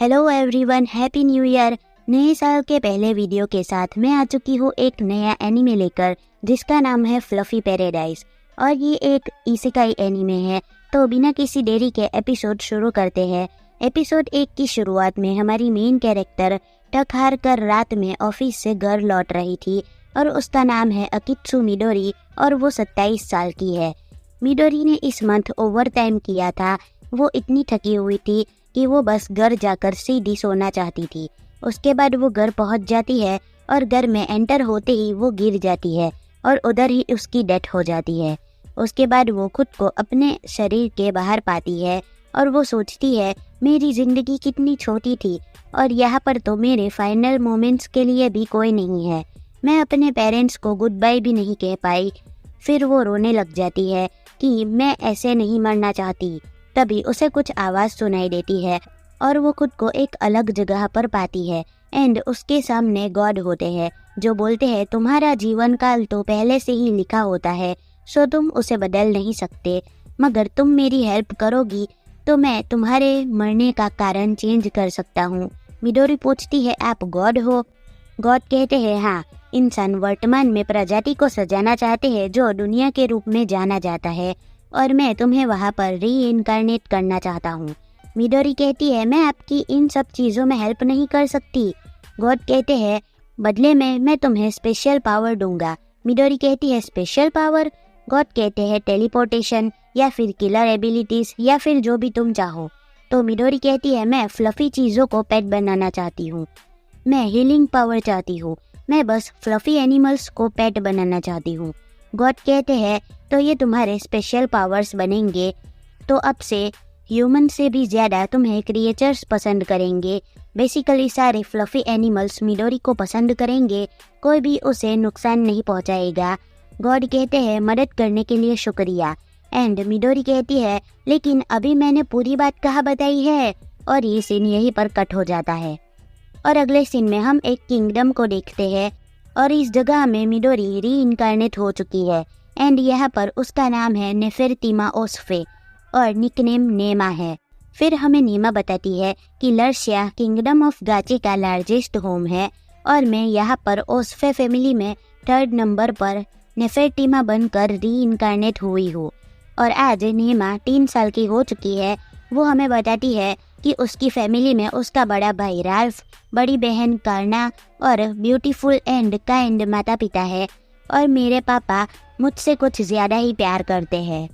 Hello everyone, happy new year. नए साल के पहले वीडियो के साथ मैं आ चुकी हूँ एक नया एनीमे लेकर जिसका नाम है फ्लफी पैराडाइज और ये एक इसेकाई एनीमे है। तो बिना किसी देरी के एपिसोड शुरू करते हैं। एपिसोड 1 की शुरुआत में हमारी मेन कैरेक्टर थक हार कर रात में ऑफिस से घर लौट रही थी और उसका नाम है अकित्सु मिडोरी और वो 27 साल की है। मिडोरी ने इस मंथ ओवर टाइम किया था। वो इतनी थकी हुई थी कि वो बस घर जाकर सीधी सोना चाहती थी। उसके बाद वो घर पहुंच जाती है और घर में एंटर होते ही वो गिर जाती है और उधर ही उसकी डेथ हो जाती है। उसके बाद वो खुद को अपने शरीर के बाहर पाती है और वो सोचती है मेरी ज़िंदगी कितनी छोटी थी और यहाँ पर तो मेरे फाइनल मोमेंट्स के लिए भी कोई नहीं है। मैं अपने पेरेंट्स को गुड बाय भी नहीं कह पाई। फिर वो रोने लग जाती है कि मैं ऐसे नहीं मरना चाहती। तभी उसे कुछ आवाज़ सुनाई देती है और वो खुद को एक अलग जगह पर पाती है एंड उसके सामने गॉड होते हैं जो बोलते हैं तुम्हारा जीवन काल तो पहले से ही लिखा होता है, सो तुम उसे बदल नहीं सकते, मगर तुम मेरी हेल्प करोगी तो मैं तुम्हारे मरने का कारण चेंज कर सकता हूँ। मिडोरी पूछती है आप गॉड हो? गॉड कहते हैं हाँ, इंसान वर्तमान में प्रजाति को सजाना चाहते हैं जो दुनिया के रूप में जाना जाता है और मैं तुम्हें वहाँ पर री-इनकारनेट करना चाहता हूँ। मिडोरी कहती है मैं आपकी इन सब चीज़ों में हेल्प नहीं कर सकती। गॉड कहते हैं बदले में मैं तुम्हें स्पेशल पावर दूंगा। मिडोरी कहती है स्पेशल पावर? गॉड कहते हैं टेलीपोर्टेशन या फिर किलर एबिलिटीज़ या फिर जो भी तुम चाहो। तो मिडोरी कहती है मैं फ्लफी चीज़ों को पेट बनाना चाहती हूँ, मैं हीलिंग पावर चाहती हूँ, मैं बस फ्लफी एनिमल्स को पेट बनाना चाहती हूँ। गॉड कहते हैं तो ये तुम्हारे स्पेशल पावर्स बनेंगे, तो अब से ह्यूमन से भी ज़्यादा तुम्हें क्रिएचर्स पसंद करेंगे। बेसिकली सारे फ्लफी एनिमल्स मिडोरी को पसंद करेंगे, कोई भी उसे नुकसान नहीं पहुंचाएगा। गॉड कहते हैं मदद करने के लिए शुक्रिया। एंड मिडोरी कहती है लेकिन अभी मैंने पूरी बात कहाँ बताई है, और ये सीन यहीं पर कट हो जाता है। और अगले सीन में हम एक किंगडम को देखते हैं और इस जगह में मिडोरी री-इनकारनेट हो चुकी है एंड यहाँ पर उसका नाम है नेफेरतिमा ओस्फे और निकनेम नेमा है। फिर हमें नेमा बताती है कि लर्शिया किंगडम ऑफ गाचे का लार्जेस्ट होम है और मैं यहाँ पर ओस्फे फैमिली में 3rd नंबर पर नेफेरतिमा बनकर री-इनकारनेट हुई हूँ और आज नेमा 3 साल की हो चुकी है। वो हमें बताती है कि उसकी फैमिली में उसका बड़ा भाई राल्फ, बड़ी बहन कार्ना और ब्यूटीफुल एंड काइंड माता पिता है और मेरे पापा मुझसे कुछ ज़्यादा ही प्यार करते हैं।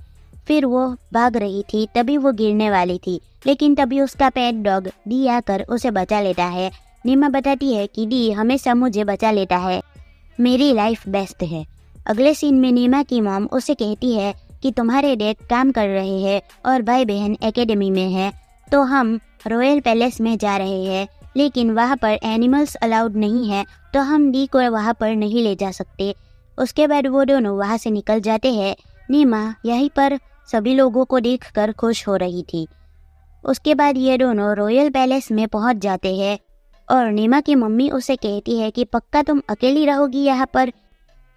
फिर वो भाग रही थी, तभी वो गिरने वाली थी, लेकिन तभी उसका पेट डॉग डी आकर उसे बचा लेता है। नीमा बताती है कि डी हमेशा मुझे बचा लेता है, मेरी लाइफ बेस्ट है। अगले सीन में नीमा की मॉम उसे कहती है कि तुम्हारे डैड काम कर रहे हैं और भाई बहन एकेडमी में है, तो हम रॉयल पैलेस में जा रहे हैं, लेकिन वहाँ पर एनिमल्स अलाउड नहीं है तो हम डी को वहाँ पर नहीं ले जा सकते। उसके बाद वो दोनों वहाँ से निकल जाते हैं। नीमा यहीं पर सभी लोगों को देखकर खुश हो रही थी। उसके बाद ये दोनों रॉयल पैलेस में पहुँच जाते हैं और नीमा की मम्मी उसे कहती है कि पक्का तुम अकेली रहोगी यहाँ पर।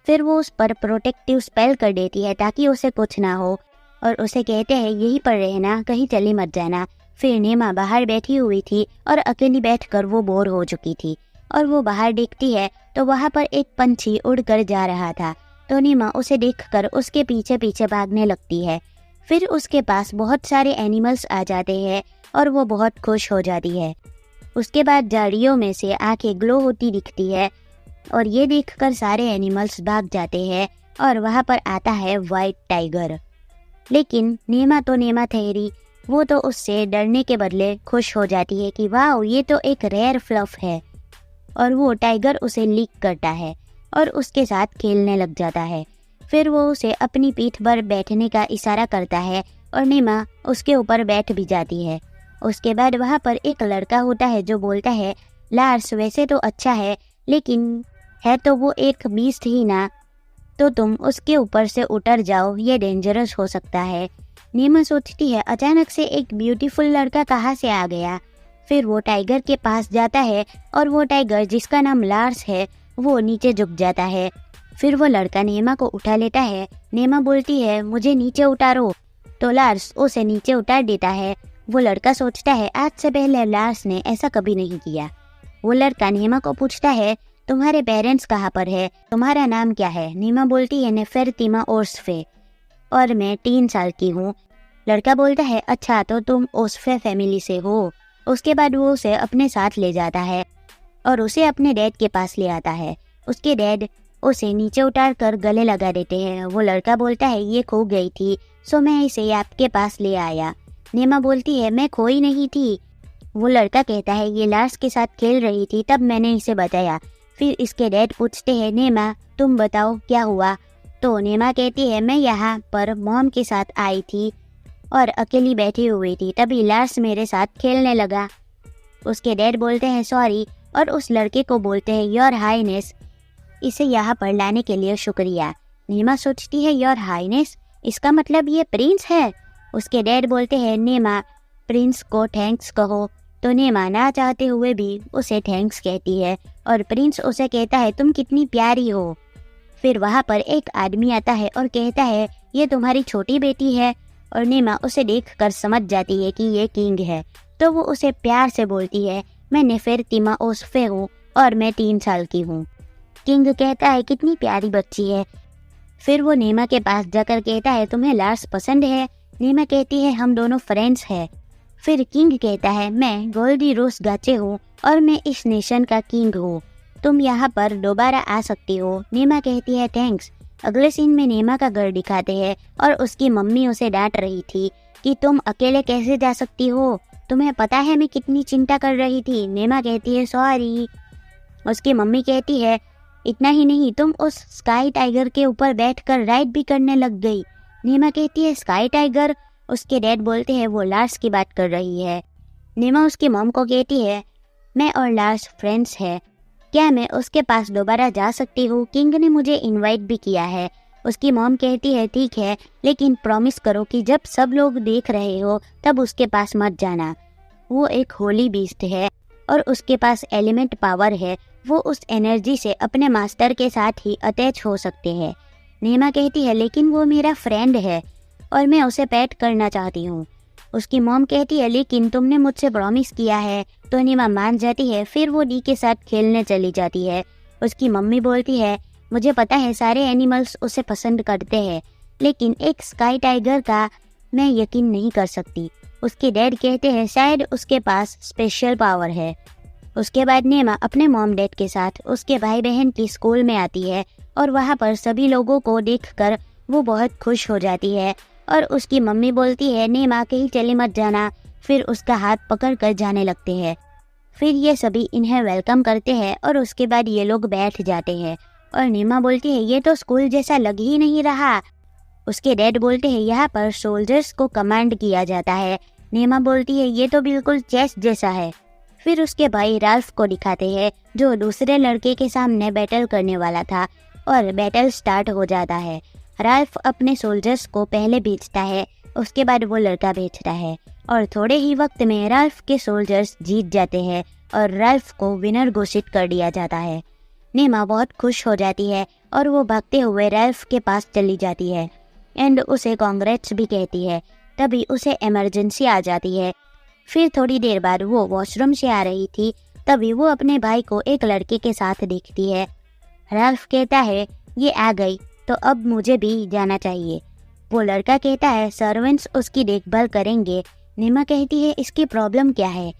फिर वो उस पर प्रोटेक्टिव स्पेल कर देती है ताकि उसे कुछ ना हो और उसे कहते हैं यहीं पर रहना, कहीं चली मत जाना। फिर नीमा बाहर बैठी हुई थी और अकेली बैठकर वो बोर हो चुकी थी और वो बाहर देखती है तो वहाँ पर एक पंछी उड़कर जा रहा था। तो नीमा उसे देखकर उसके पीछे पीछे भागने लगती है। फिर उसके पास बहुत सारे एनिमल्स आ जाते हैं और वो बहुत खुश हो जाती है। उसके बाद झाड़ियों में से आंखें ग्लो होती दिखती है और ये देखकर सारे एनिमल्स भाग जाते हैं और वहाँ पर आता है वाइट टाइगर। लेकिन नीमा तो नीमा ठहरी, वो तो उससे डरने के बदले खुश हो जाती है कि वाह ये तो एक रेयर फ्लफ है, और वो टाइगर उसे लीक करता है और उसके साथ खेलने लग जाता है। फिर वो उसे अपनी पीठ पर बैठने का इशारा करता है और नीमा उसके ऊपर बैठ भी जाती है। उसके बाद वहाँ पर एक लड़का होता है जो बोलता है लार्स वैसे तो अच्छा है, लेकिन है तो वो एक बीस्ट ही ना, तो तुम उसके ऊपर से उतर जाओ, ये डेंजरस हो सकता है। नीमा सोचती है अचानक से एक ब्यूटीफुल लड़का कहाँ से आ गया। फिर वो टाइगर के पास जाता है और वो टाइगर जिसका नाम लार्स है वो नीचे झुक जाता है। फिर वो लड़का नीमा को उठा लेता है। नीमा बोलती है मुझे नीचे उतारो, तो लार्स उसे नीचे उतार देता है वो लड़का सोचता है आज से पहले लार्स ने ऐसा कभी नहीं किया। वो लड़का नेमा को पूछता है तुम्हारे पेरेंट्स कहाँ पर है, तुम्हारा नाम क्या है। नेमा बोलती है नेफेरतिमा ओस्फे और मैं 3 साल की हूँ। लड़का बोलता है अच्छा तो तुम ओस्फे फैमिली से हो। उसके बाद वो उसे अपने साथ ले जाता है और उसे अपने डैड के पास ले आता है। उसके डैड उसे नीचे उतार कर गले लगा देते हैं। वो लड़का बोलता है ये खो गई थी सो मैं इसे आपके पास ले आया। नेमा बोलती है मैं खोई नहीं थी। वो लड़का कहता है ये लार्स के साथ खेल रही थी तब मैंने इसे बताया। फिर इसके डैड पूछते हैं नेमा तुम बताओ क्या हुआ। तो नेमा कहती है मैं यहाँ पर मॉम के साथ आई थी और अकेली बैठी हुई थी, तभी लार्स मेरे साथ खेलने लगा। उसके डैड बोलते हैं सॉरी और उस लड़के को बोलते हैं योर हाईनेस, इसे यहाँ पर लाने के लिए शुक्रिया। नेमा सोचती है योर हाईनेस इसका मतलब ये प्रिंस है। उसके डैड बोलते हैं नेमा प्रिंस को थैंक्स कहो। तो नेमा ना चाहते हुए भी उसे थैंक्स कहती है और प्रिंस उसे कहता है तुम कितनी प्यारी हो। फिर वहाँ पर एक आदमी आता है और कहता है ये तुम्हारी छोटी बेटी है और नेमा उसे देखकर समझ जाती है कि ये किंग है। तो वो उसे प्यार से बोलती है मैं नेफेरतिमा ओस्फे हूँ और मैं 3 साल की हूँ। किंग कहता है कितनी प्यारी बच्ची है। फिर वो नेमा के पास जाकर कहता है तुम्हें लार्स पसंद है। नेमा कहती है हम दोनों फ्रेंड्स हैं। फिर किंग कहता है मैं गोल्डी रोस गाचे हूँ और मैं इस नेशन का किंग हूँ, तुम यहाँ पर दोबारा आ सकती हो। नेमा कहती है थैंक्स। अगले सीन में नेमा का घर दिखाते हैं और उसकी मम्मी उसे डांट रही थी कि तुम अकेले कैसे जा सकती हो, तुम्हें पता है मैं कितनी चिंता कर रही थी। नेमा कहती है सॉरी। उसकी मम्मी कहती है इतना ही नहीं तुम उस स्काई टाइगर के ऊपर बैठकर राइड भी करने लग गई। नेमा कहती है स्काई टाइगर। उसके डैड बोलते हैं वो लार्स की बात कर रही है। नेमा उसकी मॉम को कहती है मैं और लार्स फ्रेंड्स हैं, क्या मैं उसके पास दोबारा जा सकती हूँ, किंग ने मुझे इनवाइट भी किया है। उसकी मॉम कहती है ठीक है लेकिन प्रॉमिस करो कि जब सब लोग देख रहे हो तब उसके पास मत जाना। वो एक होली बीस्ट है और उसके पास एलिमेंट पावर है, वो उस एनर्जी से अपने मास्टर के साथ ही अटैच हो सकते हैं। नेमा कहती है लेकिन वो मेरा फ्रेंड है और मैं उसे पेट करना चाहती हूँ। उसकी मॉम कहती है लेकिन तुमने मुझसे प्रॉमिस किया है। तो नेमा मान जाती है। फिर वो डी के साथ खेलने चली जाती है। उसकी मम्मी बोलती है मुझे पता है सारे एनिमल्स उसे पसंद करते हैं लेकिन एक स्काई टाइगर का मैं यकीन नहीं कर सकती। उसके डैड कहते हैं शायद उसके पास स्पेशल पावर है। उसके बाद नेमा अपने मॉम डैड के साथ उसके भाई बहन की स्कूल में आती है और वहाँ पर सभी लोगों को देखकर वो बहुत खुश हो जाती है और उसकी मम्मी बोलती है नेमा कहीं चली मत जाना। फिर उसका हाथ पकड़ कर जाने लगते हैं। फिर ये सभी इन्हें वेलकम करते हैं और उसके बाद ये लोग बैठ जाते हैं और नेमा बोलती है ये तो स्कूल जैसा लग ही नहीं रहा। उसके डैड बोलते हैं यहाँ पर सोल्जर्स को कमांड किया जाता है। नेमा बोलती है ये तो बिल्कुल चेस जैसा है। फिर उसके भाई राल्फ को दिखाते हैं जो दूसरे लड़के के सामने बैटल करने वाला था और बैटल स्टार्ट हो जाता है। राल्फ अपने सोल्जर्स को पहले भेजता है, उसके बाद वो लड़का भेजता है और थोड़े ही वक्त में राल्फ के सोल्जर्स जीत जाते हैं और राल्फ को विनर घोषित कर दिया जाता है। नेमा बहुत खुश हो जाती है और वो भागते हुए राल्फ के पास चली जाती है एंड उसे कांग्रेट्स भी कहती है। तभी उसे इमरजेंसी आ जाती है। फिर थोड़ी देर बाद वो वॉशरूम से आ रही थी, तभी वो अपने भाई को एक लड़के के साथ देखती है। राल्फ कहता है ये आ गई तो अब मुझे भी जाना चाहिए। वो लड़का कहता है सर्वेंट्स उसकी देखभाल करेंगे। नेमा कहती है इसकी प्रॉब्लम क्या है,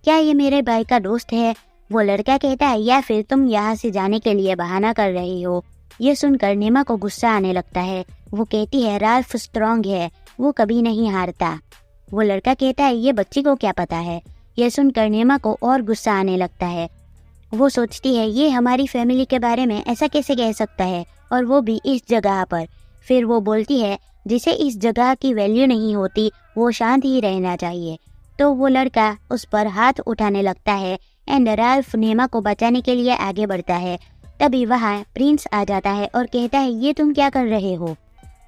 क्या ये मेरे भाई का दोस्त है। वो लड़का कहता है या फिर तुम यहाँ से जाने के लिए बहाना कर रही हो। ये सुनकर नेमा को गुस्सा आने लगता है। वो कहती है राल्फ स्ट्रॉन्ग है, वो कभी नहीं हारता। वो लड़का कहता है ये बच्ची को क्या पता है। ये सुनकर नेमा को और गुस्सा आने लगता है। वो सोचती है ये हमारी फैमिली के बारे में ऐसा कैसे कह सकता है और वो भी इस जगह पर। फिर वो बोलती है जिसे इस जगह की वैल्यू नहीं होती वो शांत ही रहना चाहिए। तो वो लड़का उस पर हाथ उठाने लगता है एंड राल्फ नेमा को बचाने के लिए आगे बढ़ता है। तभी वहाँ प्रिंस आ जाता है और कहता है ये तुम क्या कर रहे हो,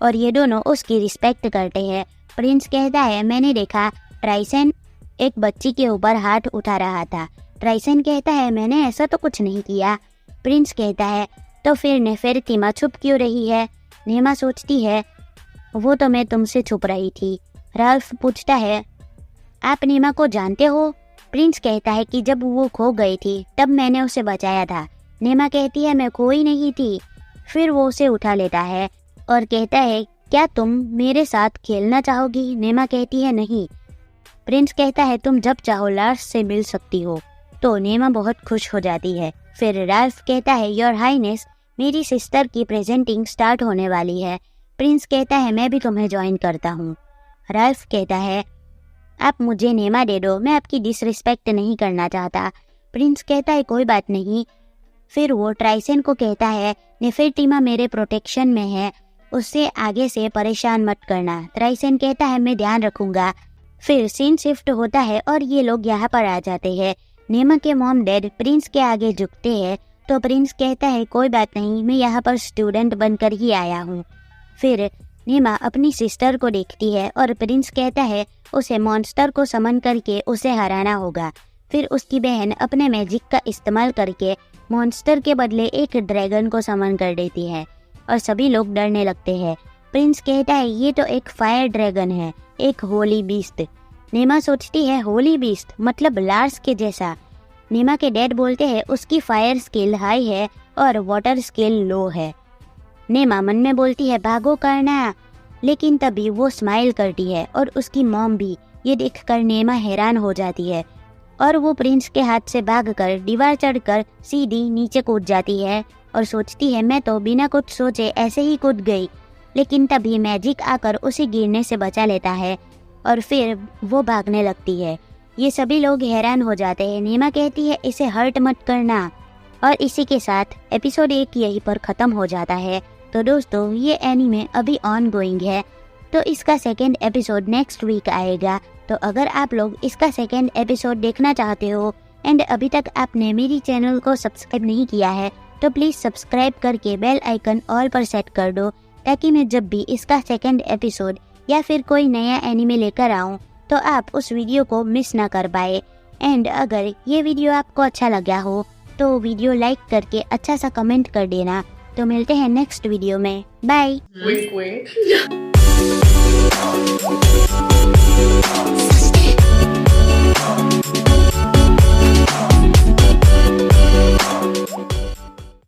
और ये दोनों उसकी रिस्पेक्ट करते हैं। प्रिंस कहता है मैंने देखा ट्राइसन एक बच्ची के ऊपर हाथ उठा रहा था। ट्राइसन कहता है मैंने ऐसा तो कुछ नहीं किया। प्रिंस कहता है तो फिर नेफेरतिमा छुप क्यों रही है। नेमा सोचती है वो तो मैं तुमसे छुप रही थी। राल्फ पूछता है आप नेमा को जानते हो? प्रिंस कहता है कि जब वो खो गई थी तब मैंने उसे बचाया था। नेमा कहती है मैं खोई नहीं थी। फिर वो उसे उठा लेता है और कहता है क्या तुम मेरे साथ खेलना चाहोगी? नेमा कहती है नहीं। प्रिंस कहता है तुम जब चाहो लार्स से मिल सकती हो। तो नेमा बहुत खुश हो जाती है। फिर राल्फ कहता है योर हाईनेस, मेरी सिस्टर की प्रेजेंटिंग स्टार्ट होने वाली है। प्रिंस कहता है मैं भी तुम्हें ज्वाइन करता हूँ। राल्फ कहता है आप मुझे नेमा दे दो, मैं आपकी डिसरिस्पेक्ट नहीं करना चाहता। प्रिंस कहता है कोई बात नहीं। फिर वो ट्राइसन को कहता है नेफेर्टिमा मेरे प्रोटेक्शन में है, उससे आगे से परेशान मत करना। ट्राइसन कहता है मैं ध्यान रखूंगा। फिर सीन शिफ्ट होता है और ये लोग यहाँ पर आ जाते हैं। नेमा के मॉम डैड प्रिंस के आगे झुकते हैं तो प्रिंस कहता है कोई बात नहीं, मैं यहाँ पर स्टूडेंट बनकर ही आया हूँ। फिर नेमा अपनी सिस्टर को देखती है और प्रिंस कहता है उसे मॉन्स्टर को समन करके उसे हराना होगा। फिर उसकी बहन अपने मैजिक का इस्तेमाल करके मॉन्स्टर के बदले एक ड्रैगन को समन कर देती है और सभी लोग डरने लगते हैं। प्रिंस कहता है ये तो एक फायर ड्रैगन है, एक होली बीस्ट। नेमा सोचती है होली बीस्ट मतलब लार्स के जैसा। नेमा के डैड बोलते हैं उसकी फायर स्किल हाई है और वाटर स्किल लो है। नेमा मन में बोलती है भागो करना, लेकिन तभी वो स्माइल करती है और उसकी मॉम भी। ये देखकर नेमा हैरान हो जाती है और वो प्रिंस के हाथ से भागकर दीवार चढ़कर सीधी नीचे कूद जाती है और सोचती है मैं तो बिना कुछ सोचे ऐसे ही कूद गई। लेकिन तभी मैजिक आकर उसे गिरने से बचा लेता है और फिर वो भागने लगती है। ये सभी लोग हैरान हो जाते हैं। नेमा कहती है इसे हर्ट मत करना। और इसी के साथ एपिसोड 1 यहीं पर ख़त्म हो जाता है। तो दोस्तों ये एनीमे अभी ऑन गोइंग है, तो इसका सेकेंड एपिसोड नेक्स्ट वीक आएगा। तो अगर आप लोग इसका सेकेंड एपिसोड देखना चाहते हो एंड अभी तक आपने मेरी चैनल को सब्सक्राइब नहीं किया है तो प्लीज़ सब्सक्राइब करके बेल आइकन ऑल पर सेट कर दो, ताकि मैं जब भी इसका सेकेंड एपिसोड या फिर कोई नया एनीमे लेकर आऊँ तो आप उस वीडियो को मिस ना कर पाए। एंड अगर ये वीडियो आपको अच्छा लगा हो तो वीडियो लाइक करके अच्छा सा कमेंट कर देना। तो मिलते हैं नेक्स्ट वीडियो में। बाय। Wink, wink.